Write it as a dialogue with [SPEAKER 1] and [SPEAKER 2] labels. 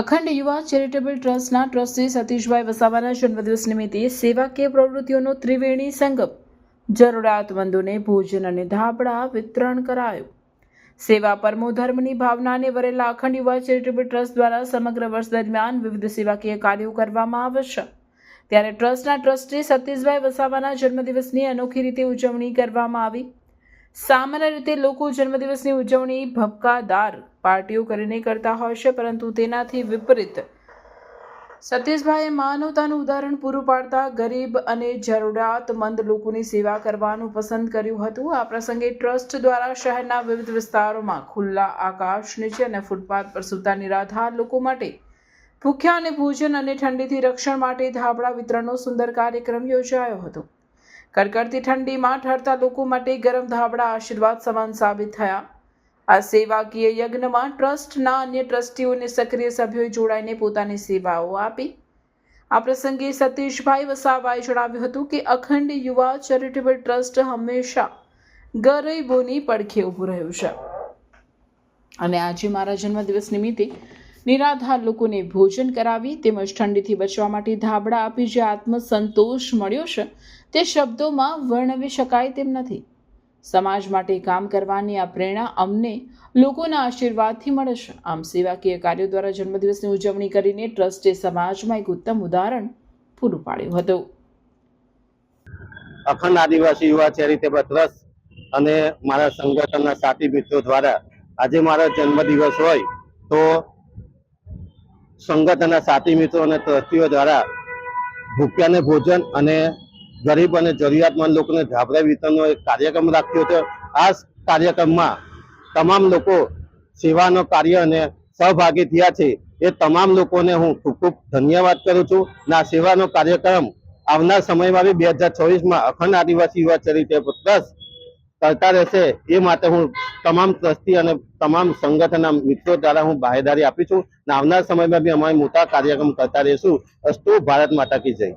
[SPEAKER 1] અખંડ યુવા ચેરિટેબલ ટ્રસ્ટના ટ્રસ્ટી સતીશભાઈ વસાવાના જન્મદિવસ નિમિત્તે સેવાકીય પ્રવૃત્તિઓનો ત્રિવેણી સંગમ, જરૂરિયાતમંદોને ભોજન અને ધાબળા વિતરણ કરાયું. સેવા પરમો ધર્મની ભાવનાને વરેલા અખંડ યુવા ચેરિટેબલ ટ્રસ્ટ દ્વારા સમગ્ર વર્ષ દરમિયાન વિવિધ સેવાકીય કાર્યો કરવામાં આવે છે. ત્યારે ટ્રસ્ટના ટ્રસ્ટી સતીશભાઈ વસાવાના જન્મદિવસની અનોખી રીતે ઉજવણી કરવામાં આવી. સામાન્ય રીતે લોકો જન્મદિવસની ઉજવણી ભપકાદાર પાર્ટીઓ કરીને કરતા હોય છે, પરંતુ તેનાથી વિપરીત સતીશભાઈએ માનવતાનું ઉદાહરણ પૂરું પાડતા ગરીબ અને જરૂરિયાતમંદ લોકોની સેવા કરવાનું પસંદ કર્યું હતું. આ પ્રસંગે ટ્રસ્ટ દ્વારા શહેરના વિવિધ વિસ્તારોમાં ખુલ્લા આકાશ નીચે અને ફૂટપાથ પર સૂતા નિરાધાર લોકો માટે ભૂખ્યા અને ભોજન અને ઠંડીથી રક્ષણ માટે ધાબળા વિતરણનો સુંદર કાર્યક્રમ યોજાયો હતો. કડકડતી ઠંડીમાં ઠરતા લોકો માટે ગરમ ધાબળા આશીર્વાદ સમાન સાબિત થયા. આ સેવાકીય યજ્ઞમાં ટ્રસ્ટના અન્ય ટ્રસ્ટીઓ અને સક્રિય સભ્યોએ જોડાઈને પોતાની સેવાઓ આપી. આ પ્રસંગે સતીશભાઈ વસાવાએ જણાવ્યું હતું કે અખંડ યુવા ચેરિટેબલ ટ્રસ્ટ હંમેશા ગરીબોની પડખે ઊભું રહ્યું છે અને આજે મારા જન્મદિવસ નિમિત્તે નિરાધાર લોકોને ભોજન કરાવી તેમજ ઠંડીથી બચવા માટે ધાબળા આપી જે આત્મસંતોષ મળ્યો છે તે શબ્દોમાં વર્ણવી શકાય તેમ નથી. સમાજ માટે કામ કરવાની આ પ્રેરણા અમને લોકોના આશીર્વાદથી મળે છે. આમ સેવાકીય કાર્યો દ્વારા જન્મદિવસની ઉજવણી કરીને ટ્રસ્ટે સમાજમાં એક ઉત્તમ ઉદાહરણ પૂરું પાડ્યું હતું.
[SPEAKER 2] અખંડ આદિવાસી યુવા ચેરિટેબલ ટ્રસ્ટ અને મારા સંગઠનના સાથી મિત્રો દ્વારા આજે મારો જન્મદિવસ હોય તો સંગઠનના સાથી મિત્રો અને ટ્રસ્ટીઓ દ્વારા ભૂખ્યાને ભોજન અને ગરીબ અને જરૂરિયાતમંદ લોકોને ધાબળા વિતરણનો એક કાર્યક્રમ રાખ્યો છે. આ કાર્યક્રમમાં તમામ લોકો સેવાનો કાર્ય અને સહભાગી થયા છે. એ તમામ લોકોને હું ખૂબ ખૂબ ધન્યવાદ કરું છું. અને આ સેવાનો કાર્યક્રમ આવનાર સમયમાં બી 2024માં અખંડ આદિવાસી યુવા ચેરિટેબલ ટ્રસ્ટ કરતા રહેશે. એ માટે હું તમામ ટ્રસ્ટી અને તમામ સંગઠનના મિત્રો દ્વારા હું બાહેધરી આપી છું. અને આવનાર સમયમાં બી અમારે મોટા કાર્યક્રમ કરતા રહીશું. અસ્તુ ભારત માતા કી જય.